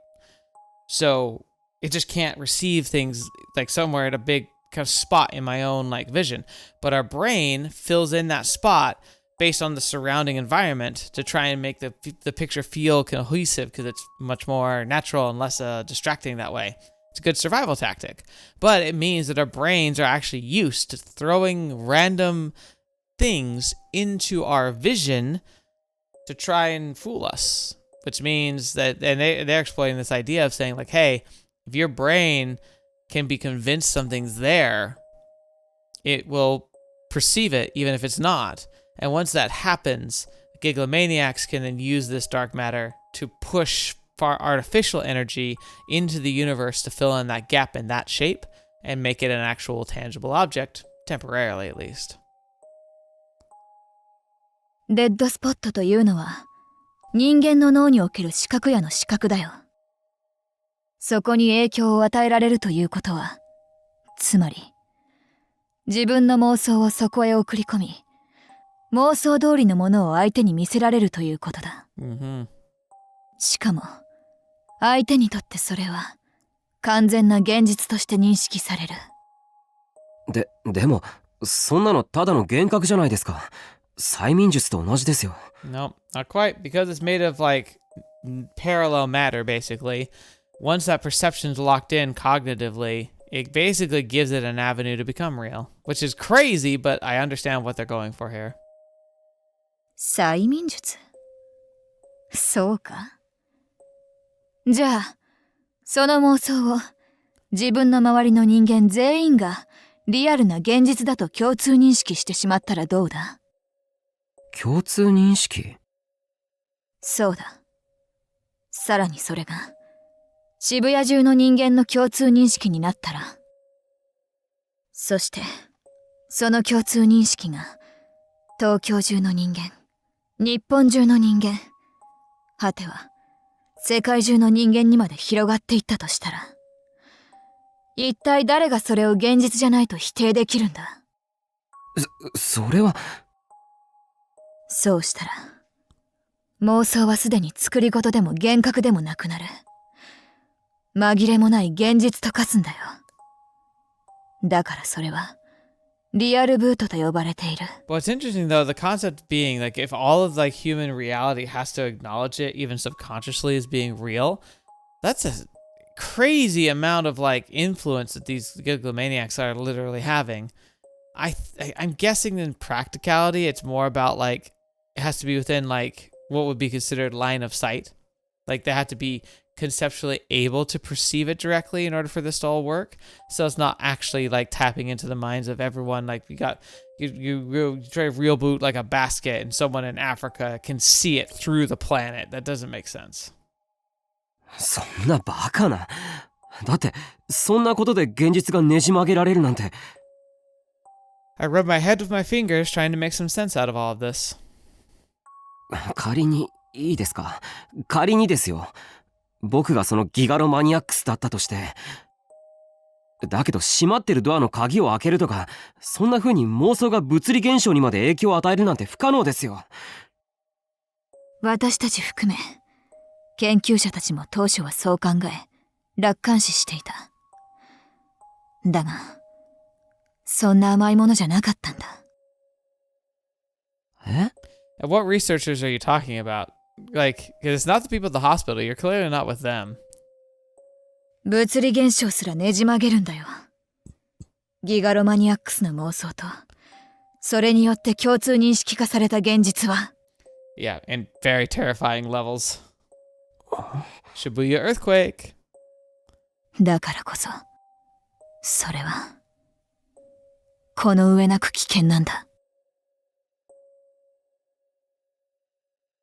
So it just can't receive things like somewhere at a big kind of spot in my own like vision. But our brain fills in that spot based on the surrounding environment to try and make the picture feel cohesive because it's much more natural and less distracting that way. It's a good survival tactic. But it means that our brains are actually used to throwing random things into our vision to try and fool us. Which means that, and they're exploiting this idea of saying like, hey, if your brain can be convinced something's there, it will perceive it even if it's not. And once that happens, gigalomaniacs can then use this dark matter to push far artificial energy into the universe to fill in that gap in that shape and make it an actual tangible object, temporarily at least. デッドスポットというのは人間の脳における視覚やの視覚だよ。そこに影響を与えられるということは、つまり自分の妄想をそこへ送り込み、妄想通りのものを相手に見せられるということだ。しかも相手にとってそれは完全な現実として認識される。でもそんなのただの幻覚じゃないですか。催眠術と同じですよ。No, not quite, because it's made of like parallel matter basically. Once that perception's locked in cognitively, it basically gives it an avenue to become real, which is crazy, but I understand what they're going for here. 催眠術？そうか。じゃあその妄想を自分の周りの人間全員がリアルな現実だと共通認識してしまったらどうだ？共通認識？そうだ。さらにそれが渋谷中の人間の共通認識になったら、そしてその共通認識が東京中の人間、日本中の人間、果ては世界中の人間にまで広がっていったとしたら、一体誰がそれを現実じゃないと否定できるんだ？それは。そうしたら妄想はすでに作り事でも幻覚でもなくなる。紛れもない現実と化すんだよ。だからそれはリアルブートと呼ばれている。What's interesting though, the concept being like if all of like human reality has to acknowledge it even subconsciously as being real, that's a crazy amount of like influence that these gigalomaniacs are literally having. I'm guessing in practicality it's more about like it has to be within like what would be considered line of sight. Like they have to be conceptually able to perceive it directly in order for this to all work. So it's not actually like tapping into the minds of everyone. Like you try to real boot like a basket and someone in Africa can see it through the planet. That doesn't make sense. そんなバカな。だってそんなことで現実がねじ曲げられるなんて。I rub my head with my fingers trying to make some sense out of all of this. 仮にいいですか？仮にですよ。僕がそのギガロマニアックスだったとして。だけど閉まってるドアの鍵を開けるとか、そんな風に妄想が物理現象にまで影響を与えるなんて不可能ですよ。私たち含め研究者たちも当初はそう考え楽観視していた。だがそんな甘いものじゃなかったんだ。え？ What researchers are you talking about? Like, because it's not the people at the hospital. You're clearly not with them. 物理現象すらねじ曲げるんだよ。ギガロマニアックスな妄想と、それによって共通認識化された現実は。Yeah, and very terrifying levels. Shibuya earthquake. だからこそ、それは、この上なく危険なんだ。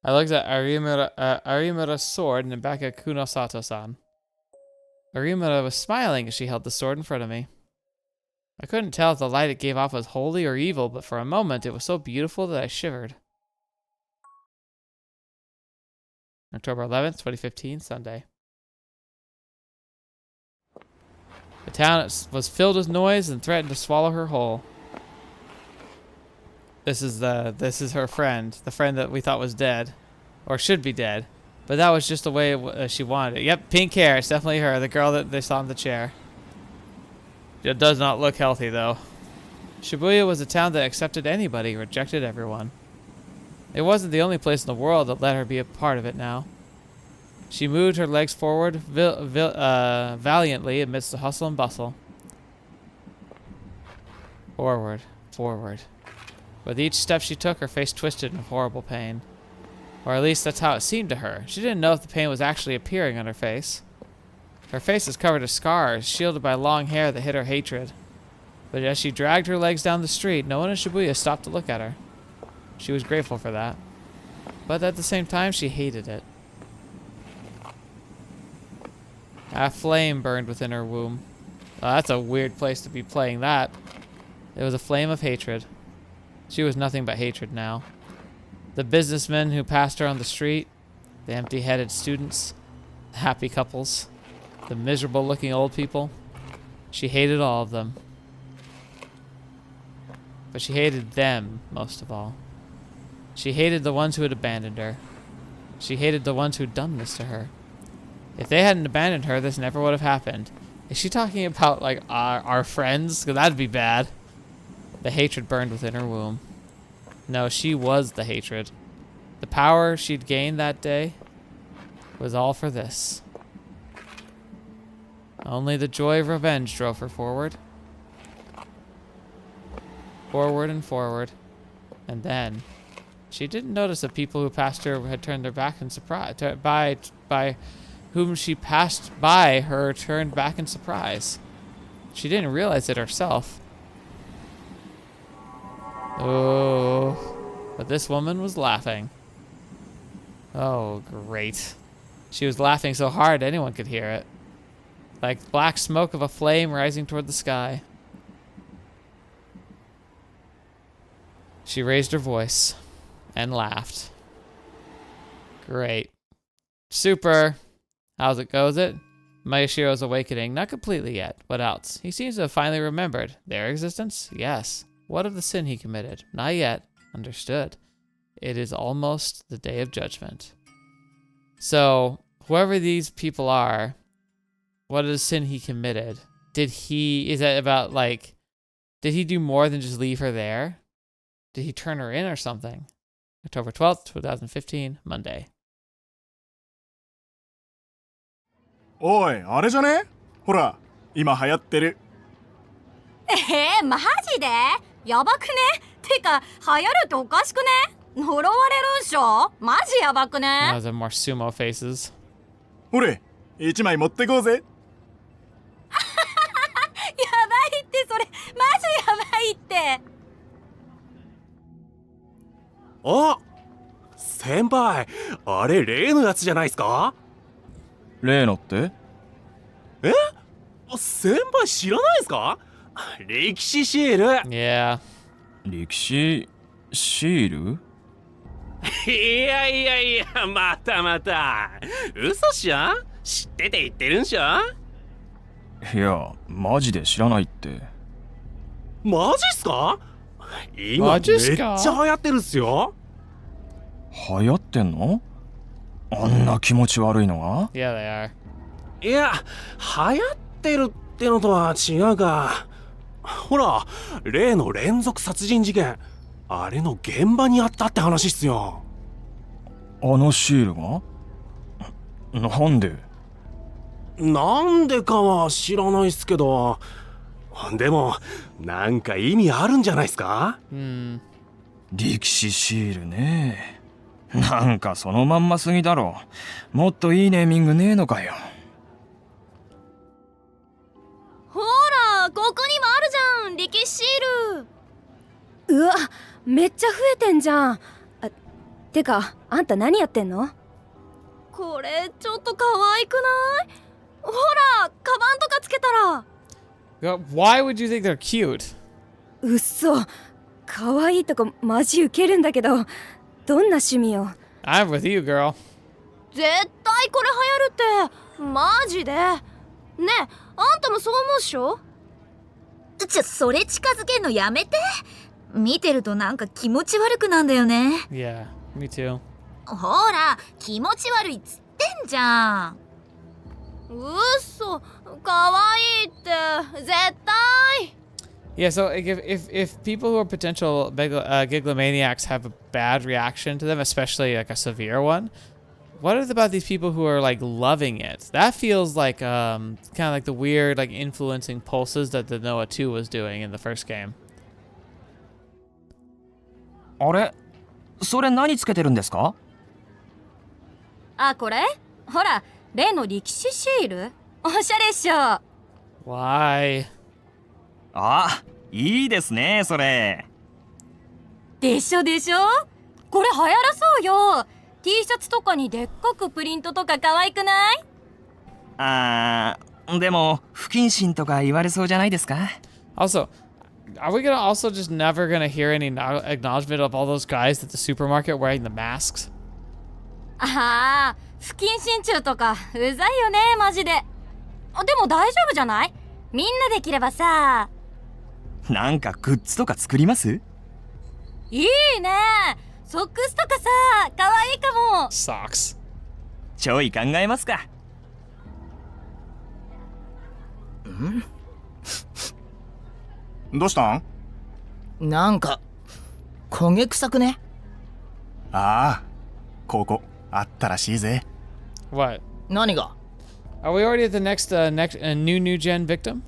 I looked at Arimura's sword and back at Kunosato-san. Arimura was smiling as she held the sword in front of me. I couldn't tell if the light it gave off was holy or evil, but for a moment it was so beautiful that I shivered. October 11th, 2015, Sunday. The town was filled with noise and threatened to swallow her whole. This is her friend, the friend that we thought was dead, or should be dead, but that was just the way she wanted it. Yep, pink hair, it's definitely her, the girl that they saw in the chair. It does not look healthy though. Shibuya was a town that accepted anybody, rejected everyone. It wasn't the only place in the world that let her be a part of it now. She moved her legs forward valiantly amidst the hustle and bustle. Forward, forward. With each step she took, her face twisted in horrible pain. Or at least that's how it seemed to her. She didn't know if the pain was actually appearing on her face. Her face was covered with scars, shielded by long hair that hid her hatred. But as she dragged her legs down the street, no one in Shibuya stopped to look at her. She was grateful for that. But at the same time, she hated it. A flame burned within her womb. Oh, that's a weird place to be playing that. It was a flame of hatred. She was nothing but hatred now. The businessmen who passed her on the street, the empty-headed students, the happy couples, the miserable-looking old people. She hated all of them. But she hated them most of all. She hated the ones who had abandoned her. She hated the ones who'd done this to her. If they hadn't abandoned her, this never would have happened. Is she talking about, like, our friends? Because that'd be bad. The hatred burned within her womb. No, she was the hatred. The power she'd gained that day was all for this. Only the joy of revenge drove her forward. Forward and forward. And then, she didn't notice that people who passed her had turned their back in surprise. By whom she passed by her turned back in surprise. She didn't realize it herself. Oh, but this woman was laughing. Oh, great. She was laughing so hard anyone could hear it. Like black smoke of a flame rising toward the sky. She raised her voice and laughed. Great. Super. How's it goes it? Mayashiro's awakening. Not completely yet. What else? He seems to have finally remembered. Their existence? Yes. What of the sin he committed? Not yet. Understood. It is almost the day of judgment. So, whoever these people are, what is the sin he committed? Is that about, like, did he do more than just leave her there? Did he turn her in or something? October 12th, 2015, Monday. おい、あれじゃね？ほら、今流行ってる。マジでやばくね？てか、流行るっておかしくね？呪われるんしょ？マジやばくね？ Those are more sumo faces. ほれ、一枚持ってこうぜ。やばいってそれ、マジやばいって。あ、先輩、あれ例のやつじゃないですか？例のって？え？先輩知らないですか？歴史シール。Yeah. 歴史シール？いやいやいや、またまた。嘘っしょ？知ってて言ってるんしょ？いや、マジで知らないって。マジっすか？今めっちゃ流行ってるっすよ。流行ってんの？あんな気持ち悪いのが？ Yeah, they are. いや、流行ってるってのとは違うか。ほら、例の連続殺人事件、あれの現場にあったって話っすよ。あのシールが？なんで？なんでかは知らないっすけど、でもなんか意味あるんじゃないっすか？Hmm. 歴史シールね。なんかそのまんますぎだろ。もっといいネーミングねえのかよ。ほら、ここにもあるじゃん、力士シール。うわ、めっちゃ増えてんじゃん。てか、あんた何やってんの？これちょっと可愛くない？ほら、カバンとかつけたら。Why would you think they're cute? うっそ、可愛いとこマジウケるんだけど、どんな趣味よ。I'm with you, girl. 絶対これ流行るって、マジで。ねえ、あんたもそう思うっしょ？それ近づけんのやめて。見てるとなんか気持ち悪くなんだよね。Yeah, me too. ほら、気持ち悪いっつってんじゃん。うっそ、可愛いって絶対。Yeah, so if people who are potential giglomaniacs have a bad reaction to them, especially like a severe one, what about these people who are like loving it? That feels like kind of like the weird like influencing pulses that the Noah 2 was doing in the first game. あれ、それ何つけてるんですか？あ、これ？ほら、例の力士シール？おしゃれっしょ。Why? あ、いいですね、それ。でしょでしょ？これ流行らそうよ。T シャツとかにでっかくプリントとか可愛くない？でも不謹慎とか言われそうじゃないですか？ Also, are we also just never gonna hear any acknowledgement of all those guys at the supermarket wearing the masks? ああ、不謹慎中とかうざいよね、マジで。でも大丈夫じゃない？みんなできればさ。なんかグッズとか作ります？いいね。ソックスとかさ、可愛いかも。Socks. ちょい考えますか。どうしたん？なんか焦げ臭くね？ああ、ここあったらしいぜ。What? 何が？ Are we already at the next new gen victim?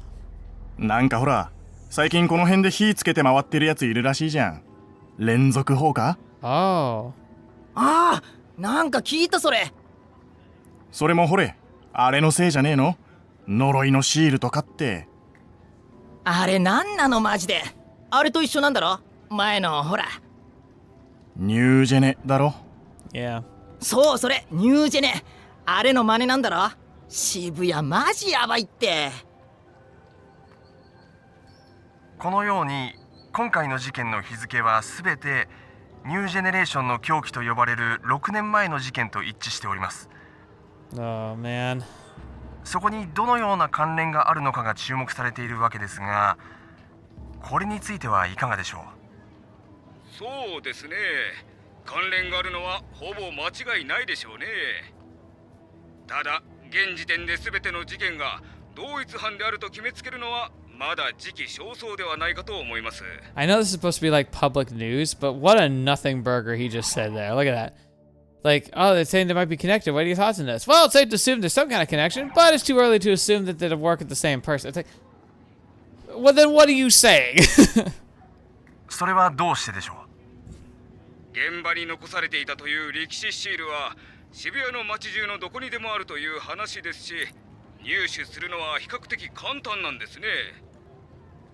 なんかほら、最近この辺で火つけて回ってるやついるらしいじゃん。連続放火？ Oh. ああ、なんか聞いたそれ。それもほれ、あれのせいじゃねえの？呪いのシールとかって。あれなんなのマジで。あれと一緒なんだろ？前のほら。ニュージェネだろ？ Yeah. そうそれ、ニュージェネ。あれの真似なんだろ？渋谷マジやばいって。このように今回の事件の日付は全てニュージェネレーションの狂気と呼ばれる6年前の事件と一致しております。 Oh man. そこにどのような関連があるのかが注目されているわけですが、これについてはいかがでしょう？そうですね。関連があるのはほぼ間違いないでしょうね。ただ現時点で全ての事件が同一犯であると決めつけるのはまだ時期尚早ではないかと思います。 I know this is supposed to be like public news, but what a nothing burger he just said there. Look at that. Like, oh, they're saying they might be connected. What are your thoughts on this? Well, it's safe to assume there's some kind of connection, but it's too early to assume that they'd work with the same person. It's like, well, then what are you saying? それはどうしてでしょう？現場に残されていたという力士シールは渋谷の街中のどこにでもあるという話ですし、入手するのは比較的簡単なんですね。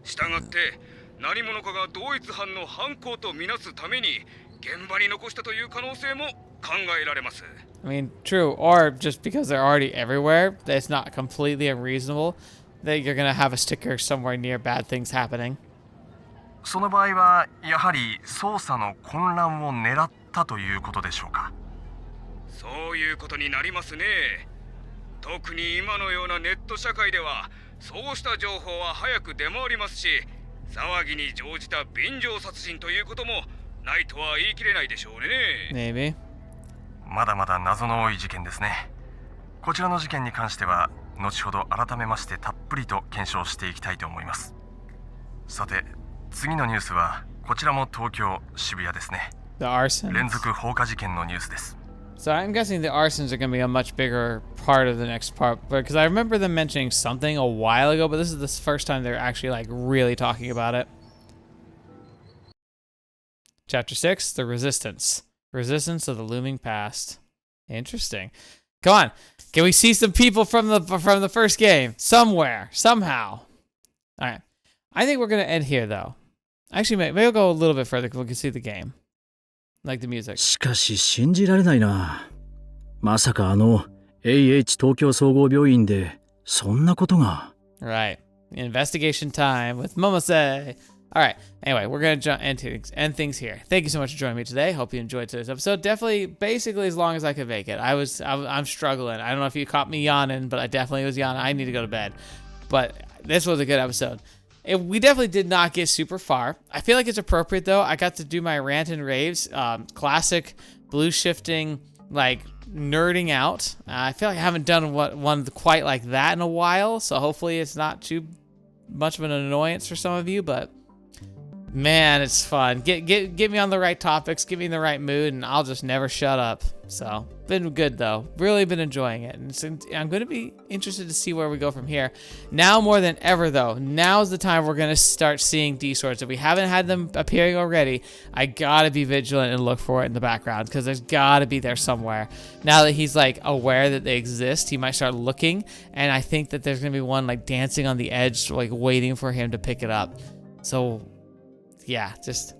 したがって何者かが同一犯の犯行とみなすために現場に残したという可能性も考えられます。 I mean, true, or just because they're already everywhere, it's not completely unreasonable that you're gonna have a sticker somewhere near bad things happening. その場合はやはり捜査の混乱を狙ったということでしょうか？そういうことになりますね。特に今のようなネット社会ではそうした情報は早く出回りますし、騒ぎに乗じた便乗殺人ということもないとは言い切れないでしょうね。Maybe. まだまだ謎の多い事件ですね。こちらの事件に関しては後ほど改めましてたっぷりと検証していきたいと思います。さて次のニュースはこちらも東京渋谷ですね。 The arsons. 連続放火事件のニュースです。 So I'm guessing the arsons are going to be a much bigger part of the next part, because I remember them mentioning something a while ago, but this is the first time they're actually like really talking about it. Chapter 6, The Resistance. Resistance of the looming past. Interesting. Come on. Can we see some people from the first game? Somewhere. Somehow. Alright. I think we're going to end here, though. Actually, maybe we'll go a little bit further because we can see the game. Like the music. しかし信じられないな。まさかAH 東京総合病院でそんなことが。Right. Investigation time with Momose. All right. Anyway, we're going to end things here. Thank you so much for joining me today. Hope you enjoyed today's episode. Definitely, basically, as long as I could make it. I'm struggling. I don't know if you caught me yawning, but I definitely was yawning. I need to go to bed. But this was a good episode. We definitely did not get super far. I feel like it's appropriate, though. I got to do my rant and raves. Classic blue shifting, like, nerding out. I feel like I haven't done one quite like that in a while, so hopefully it's not too much of an annoyance for some of you, but man, it's fun. Get me on the right topics, get me in the right mood, and I'll just never shut up. So, been good though. Really been enjoying it. And I'm going to be interested to see where we go from here. Now more than ever though, now's the time we're going to start seeing D-swords. If we haven't had them appearing already, I gotta be vigilant and look for it in the background because there's gotta be there somewhere. Now that he's like aware that they exist, he might start looking, and I think that there's going to be one like dancing on the edge, like waiting for him to pick it up. So yeah, just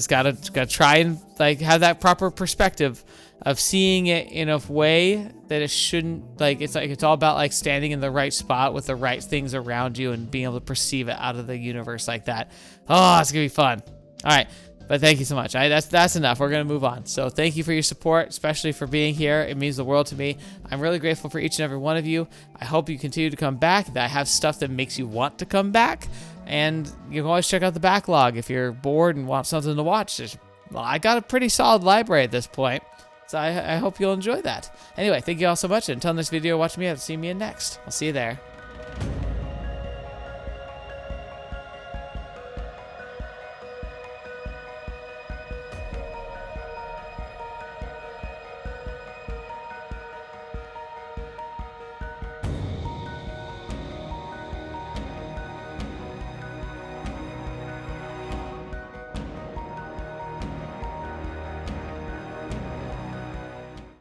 gotta try and like have that proper perspective of seeing it in a way that it shouldn't, like it's all about like standing in the right spot with the right things around you and being able to perceive it out of the universe like that. Oh, it's gonna be fun. All right, but thank you so much. That's enough. We're gonna move on. So thank you for your support, especially for being here. It means the world to me. I'm really grateful for each and every one of you. I hope you continue to come back, that I have stuff that makes you want to come back. And you can always check out the backlog if you're bored and want something to watch. I got a pretty solid library at this point, so I hope you'll enjoy that. Anyway, thank you all so much. Until next video, watch me out. See me in next. I'll see you there.